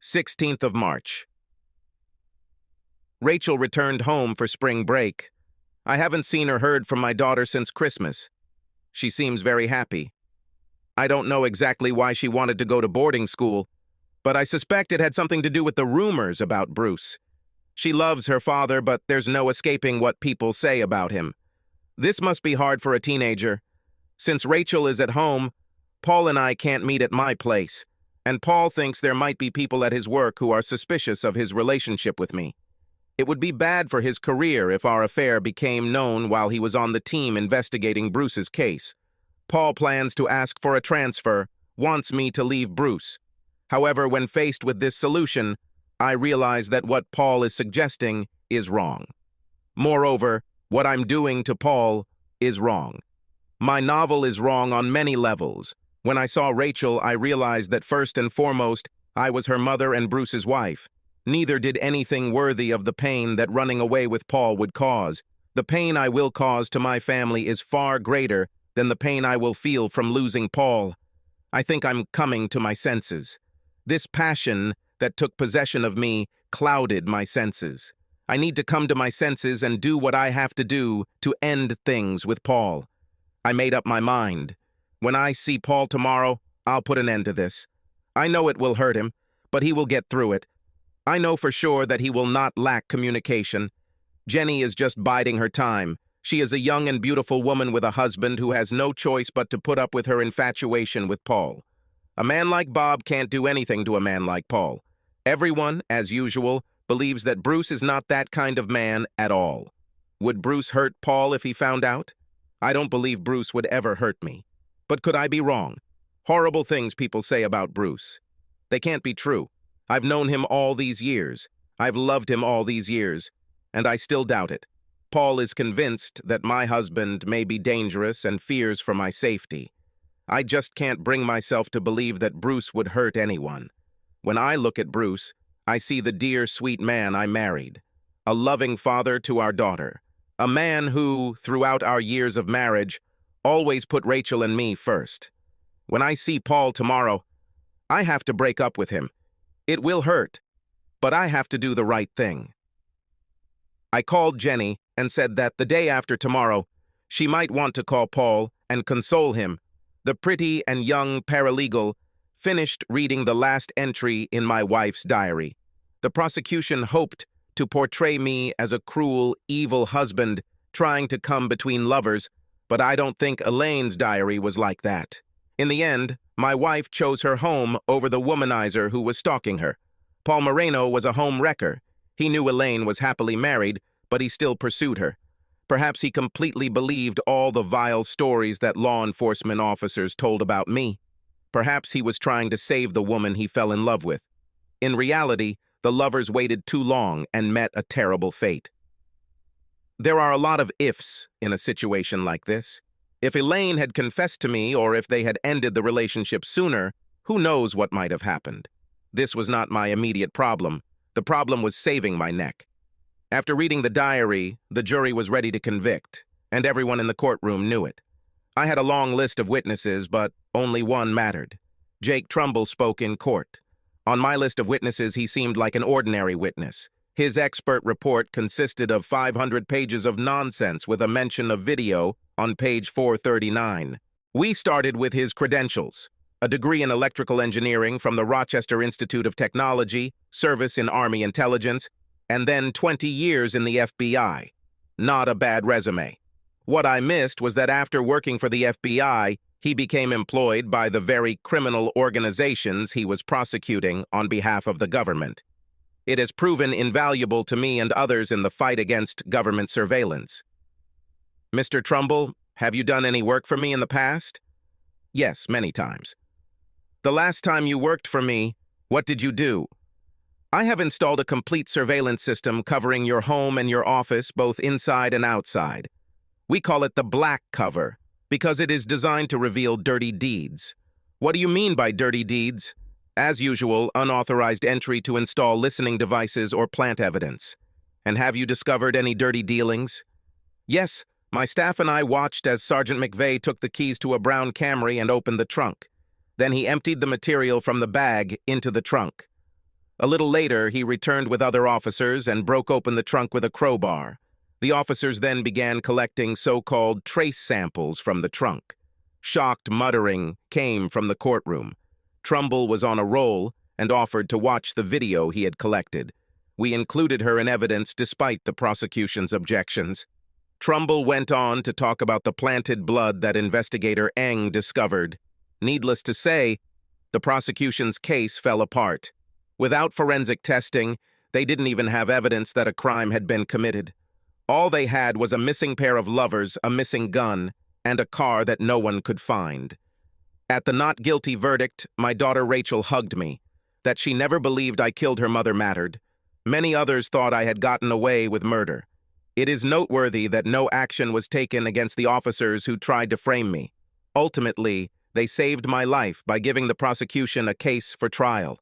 16th of March. Rachel returned home for spring break. I haven't seen or heard from my daughter since Christmas. She seems very happy. I don't know exactly why she wanted to go to boarding school, but I suspect it had something to do with the rumors about Bruce. She loves her father, but there's no escaping what people say about him. This must be hard for a teenager. Since Rachel is at home, Paul and I can't meet at my place, and Paul thinks there might be people at his work who are suspicious of his relationship with me. It would be bad for his career if our affair became known while he was on the team investigating Bruce's case. Paul plans to ask for a transfer, wants me to leave Bruce. However, when faced with this solution, I realize that what Paul is suggesting is wrong. Moreover, what I'm doing to Paul is wrong. My novel is wrong on many levels. When I saw Rachel, I realized that first and foremost, I was her mother and Bruce's wife. Neither did anything worthy of the pain that running away with Paul would cause. The pain I will cause to my family is far greater than the pain I will feel from losing Paul. I think I'm coming to my senses. This passion that took possession of me clouded my senses. I need to come to my senses and do what I have to do to end things with Paul. I made up my mind. When I see Paul tomorrow, I'll put an end to this. I know it will hurt him, but he will get through it. I know for sure that he will not lack communication. Jenny is just biding her time. She is a young and beautiful woman with a husband who has no choice but to put up with her infatuation with Paul. A man like Bob can't do anything to a man like Paul. Everyone, as usual, believes that Bruce is not that kind of man at all. Would Bruce hurt Paul if he found out? I don't believe Bruce would ever hurt me. But could I be wrong? Horrible things people say about Bruce. They can't be true. I've known him all these years. I've loved him all these years, and I still doubt it. Paul is convinced that my husband may be dangerous and fears for my safety. I just can't bring myself to believe that Bruce would hurt anyone. When I look at Bruce, I see the dear, sweet man I married, a loving father to our daughter, a man who, throughout our years of marriage, always put Rachel and me first. When I see Paul tomorrow, I have to break up with him. It will hurt, but I have to do the right thing. I called Jenny and said that the day after tomorrow, she might want to call Paul and console him. The pretty and young paralegal finished reading the last entry in my wife's diary. The prosecution hoped to portray me as a cruel, evil husband trying to come between lovers, but I don't think Elaine's diary was like that. In the end, my wife chose her home over the womanizer who was stalking her. Paul Moreno was a home wrecker. He knew Elaine was happily married, but he still pursued her. Perhaps he completely believed all the vile stories that law enforcement officers told about me. Perhaps he was trying to save the woman he fell in love with. In reality, the lovers waited too long and met a terrible fate. There are a lot of ifs in a situation like this. If Elaine had confessed to me, or if they had ended the relationship sooner, who knows what might have happened. This was not my immediate problem. The problem was saving my neck. After reading the diary, the jury was ready to convict, and everyone in the courtroom knew it. I had a long list of witnesses, but only one mattered. Jake Trumbull spoke in court. On my list of witnesses, he seemed like an ordinary witness. His expert report consisted of 500 pages of nonsense with a mention of video on page 439. We started with his credentials: a degree in electrical engineering from the Rochester Institute of Technology, service in Army intelligence, and then 20 years in the FBI. Not a bad resume. What I missed was that after working for the FBI, he became employed by the very criminal organizations he was prosecuting on behalf of the government. It has proven invaluable to me and others in the fight against government surveillance. Mr. Trumbull, have you done any work for me in the past? Yes, many times. The last time you worked for me, what did you do? I have installed a complete surveillance system covering your home and your office, both inside and outside. We call it the black cover, because it is designed to reveal dirty deeds. What do you mean by dirty deeds? As usual, unauthorized entry to install listening devices or plant evidence. And have you discovered any dirty dealings? Yes, my staff and I watched as Sergeant McVeigh took the keys to a brown Camry and opened the trunk. Then he emptied the material from the bag into the trunk. A little later, he returned with other officers and broke open the trunk with a crowbar. The officers then began collecting so-called trace samples from the trunk. Shocked muttering came from the courtroom. Trumbull was on a roll and offered to watch the video he had collected. We included her in evidence despite the prosecution's objections. Trumbull went on to talk about the planted blood that investigator Eng discovered. Needless to say, the prosecution's case fell apart. Without forensic testing, they didn't even have evidence that a crime had been committed. All they had was a missing pair of lovers, a missing gun, and a car that no one could find. At the not guilty verdict, my daughter Rachel hugged me. That she never believed I killed her mother mattered. Many others thought I had gotten away with murder. It is noteworthy that no action was taken against the officers who tried to frame me. Ultimately, they saved my life by giving the prosecution a case for trial.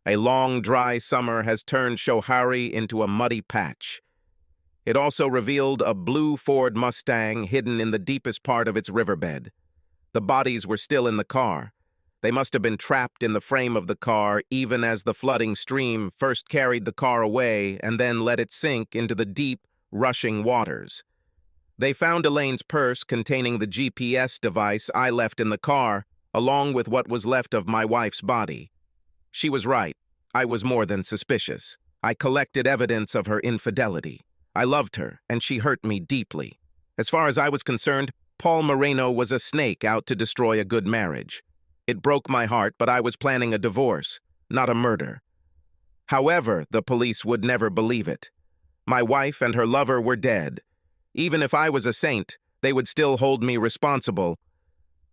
A long, dry summer has turned Shohari into a muddy patch. It also revealed a blue Ford Mustang hidden in the deepest part of its riverbed. The bodies were still in the car. They must have been trapped in the frame of the car even as the flooding stream first carried the car away and then let it sink into the deep, rushing waters. They found Elaine's purse containing the GPS device I left in the car, along with what was left of my wife's body. She was right. I was more than suspicious. I collected evidence of her infidelity. I loved her, and she hurt me deeply. As far as I was concerned, Paul Moreno was a snake out to destroy a good marriage. It broke my heart, but I was planning a divorce, not a murder. However, the police would never believe it. My wife and her lover were dead. Even if I was a saint, they would still hold me responsible.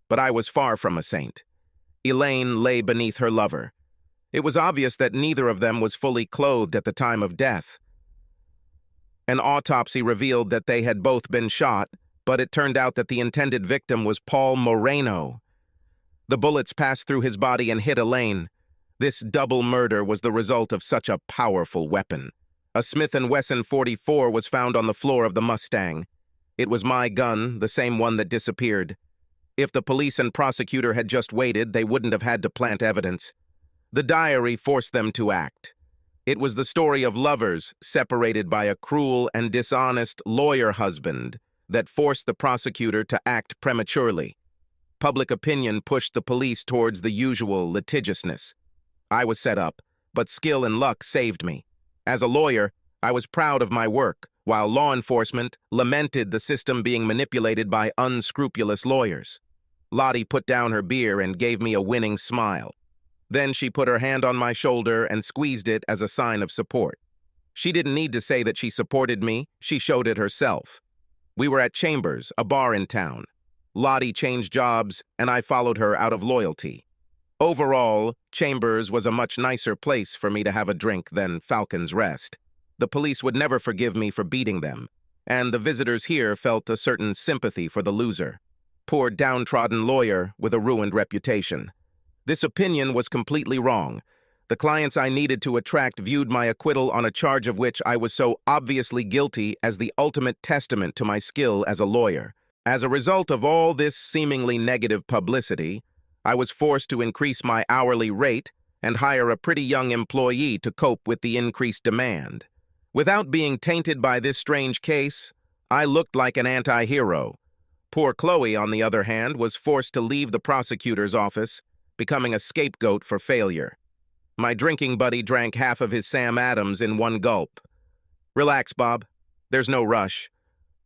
But I was far from a saint. Elaine lay beneath her lover. It was obvious that neither of them was fully clothed at the time of death. An autopsy revealed that they had both been shot, but it turned out that the intended victim was Paul Moreno. The bullets passed through his body and hit Elaine. This double murder was the result of such a powerful weapon. A Smith & Wesson .44 was found on the floor of the Mustang. It was my gun, the same one that disappeared. If the police and prosecutor had just waited, they wouldn't have had to plant evidence. The diary forced them to act. It was the story of lovers separated by a cruel and dishonest lawyer husband that forced the prosecutor to act prematurely. Public opinion pushed the police towards the usual litigiousness. I was set up, but skill and luck saved me. As a lawyer, I was proud of my work, while law enforcement lamented the system being manipulated by unscrupulous lawyers. Lottie put down her beer and gave me a winning smile. Then she put her hand on my shoulder and squeezed it as a sign of support. She didn't need to say that she supported me, she showed it herself. We were at Chambers, a bar in town. Lottie changed jobs, and I followed her out of loyalty. Overall, Chambers was a much nicer place for me to have a drink than Falcon's Rest. The police would never forgive me for beating them, and the visitors here felt a certain sympathy for the loser. Poor downtrodden lawyer with a ruined reputation. This opinion was completely wrong. The clients I needed to attract viewed my acquittal on a charge of which I was so obviously guilty as the ultimate testament to my skill as a lawyer. As a result of all this seemingly negative publicity, I was forced to increase my hourly rate and hire a pretty young employee to cope with the increased demand. Without being tainted by this strange case, I looked like an anti-hero. Poor Chloe, on the other hand, was forced to leave the prosecutor's office, becoming a scapegoat for failure. My drinking buddy drank half of his Sam Adams in one gulp. "Relax, Bob. There's no rush.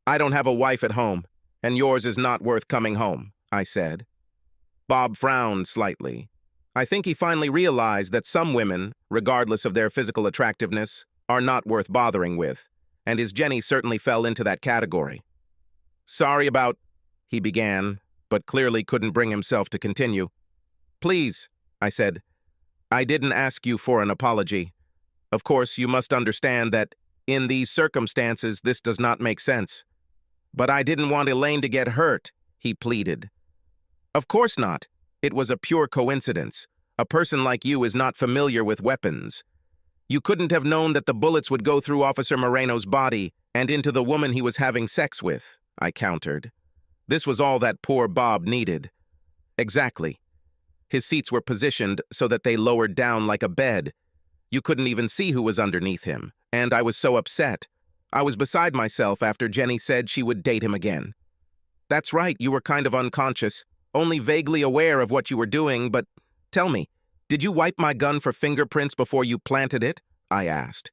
I don't have a wife at home, and yours is not worth coming home," I said. Bob frowned slightly. I think he finally realized that some women, regardless of their physical attractiveness, are not worth bothering with, and his Jenny certainly fell into that category. "Sorry about," he began, but clearly couldn't bring himself to continue. "Please," I said, "I didn't ask you for an apology. Of course, you must understand that, in these circumstances, this does not make sense." "But I didn't want Elaine to get hurt," he pleaded. "Of course not. It was a pure coincidence. A person like you is not familiar with weapons. You couldn't have known that the bullets would go through Officer Moreno's body and into the woman he was having sex with," I countered. This was all that poor Bob needed. Exactly. His seats were positioned so that they lowered down like a bed. You couldn't even see who was underneath him, and I was so upset. I was beside myself after Jenny said she would date him again. That's right, you were kind of unconscious, only vaguely aware of what you were doing, but tell me, did you wipe my gun for fingerprints before you planted it? I asked.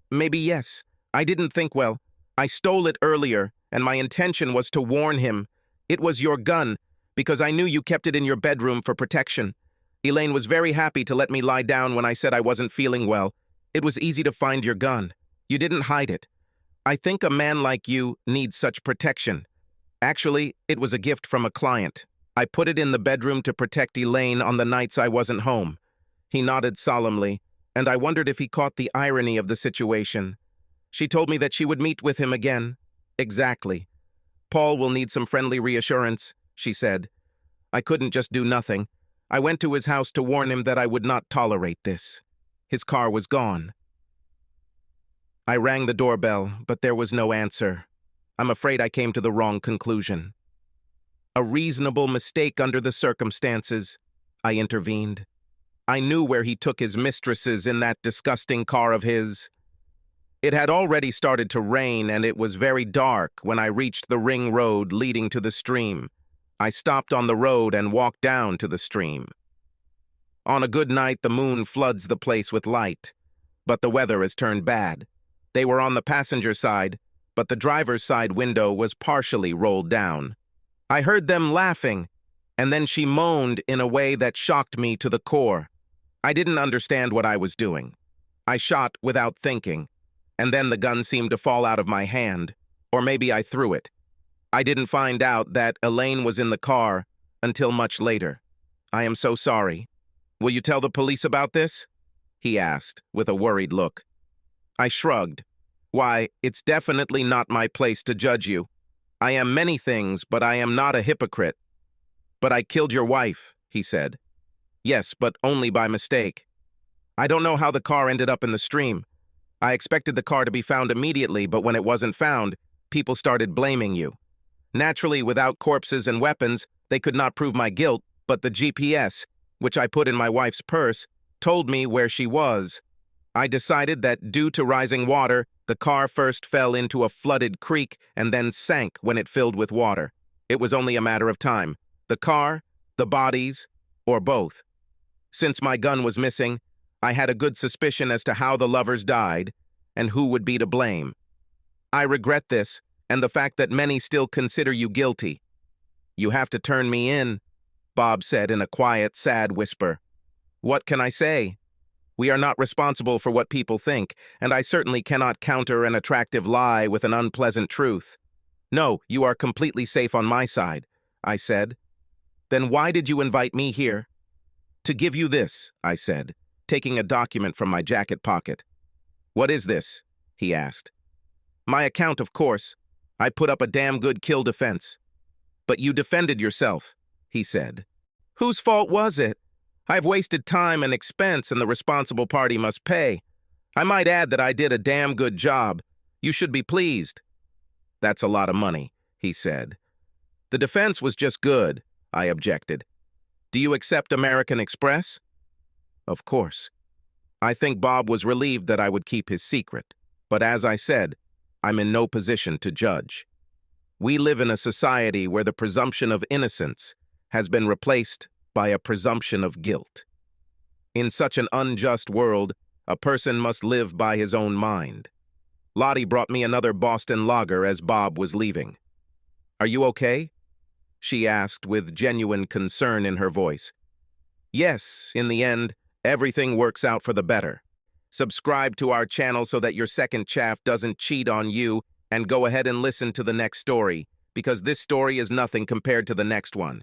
Maybe yes. I didn't think well. I stole it earlier, and my intention was to warn him. It was your gun, because I knew you kept it in your bedroom for protection. Elaine was very happy to let me lie down when I said I wasn't feeling well. It was easy to find your gun. You didn't hide it. I think a man like you needs such protection. Actually, it was a gift from a client. I put it in the bedroom to protect Elaine on the nights I wasn't home. He nodded solemnly, and I wondered if he caught the irony of the situation. She told me that she would meet with him again. Exactly. Paul will need some friendly reassurance, she said. I couldn't just do nothing. I went to his house to warn him that I would not tolerate this. His car was gone. I rang the doorbell, but there was no answer. I'm afraid I came to the wrong conclusion. A reasonable mistake under the circumstances, I intervened. I knew where he took his mistresses in that disgusting car of his. It had already started to rain, and it was very dark when I reached the ring road leading to the stream. I stopped on the road and walked down to the stream. On a good night, the moon floods the place with light, but the weather has turned bad. They were on the passenger side, but the driver's side window was partially rolled down. I heard them laughing, and then she moaned in a way that shocked me to the core. I didn't understand what I was doing. I shot without thinking, and then the gun seemed to fall out of my hand, or maybe I threw it. I didn't find out that Elaine was in the car until much later. I am so sorry. Will you tell the police about this? He asked, with a worried look. I shrugged. Why, it's definitely not my place to judge you. I am many things, but I am not a hypocrite. But I killed your wife, he said. Yes, but only by mistake. I don't know how the car ended up in the stream. I expected the car to be found immediately, but when it wasn't found, people started blaming you. Naturally, without corpses and weapons, they could not prove my guilt, but the GPS, which I put in my wife's purse, told me where she was. I decided that due to rising water, the car first fell into a flooded creek and then sank when it filled with water. It was only a matter of time. The car, the bodies, or both. Since my gun was missing, I had a good suspicion as to how the lovers died and who would be to blame. I regret this and the fact that many still consider you guilty. You have to turn me in, Bob said in a quiet, sad whisper. What can I say? We are not responsible for what people think, and I certainly cannot counter an attractive lie with an unpleasant truth. No, you are completely safe on my side, I said. Then why did you invite me here? To give you this, I said, taking a document from my jacket pocket. What is this? He asked. My account, of course. I put up a damn good kill defense. But you defended yourself, he said. Whose fault was it? I've wasted time and expense, and the responsible party must pay. I might add that I did a damn good job. You should be pleased. That's a lot of money, he said. The defense was just good, I objected. Do you accept American Express? Of course. I think Bob was relieved that I would keep his secret, but as I said, I'm in no position to judge. We live in a society where the presumption of innocence has been replaced by a presumption of guilt. In such an unjust world, a person must live by his own mind. Lottie brought me another Boston lager as Bob was leaving. Are you okay? She asked with genuine concern in her voice. Yes, in the end, everything works out for the better. Subscribe to our channel so that your second chaff doesn't cheat on you, and go ahead and listen to the next story, because this story is nothing compared to the next one.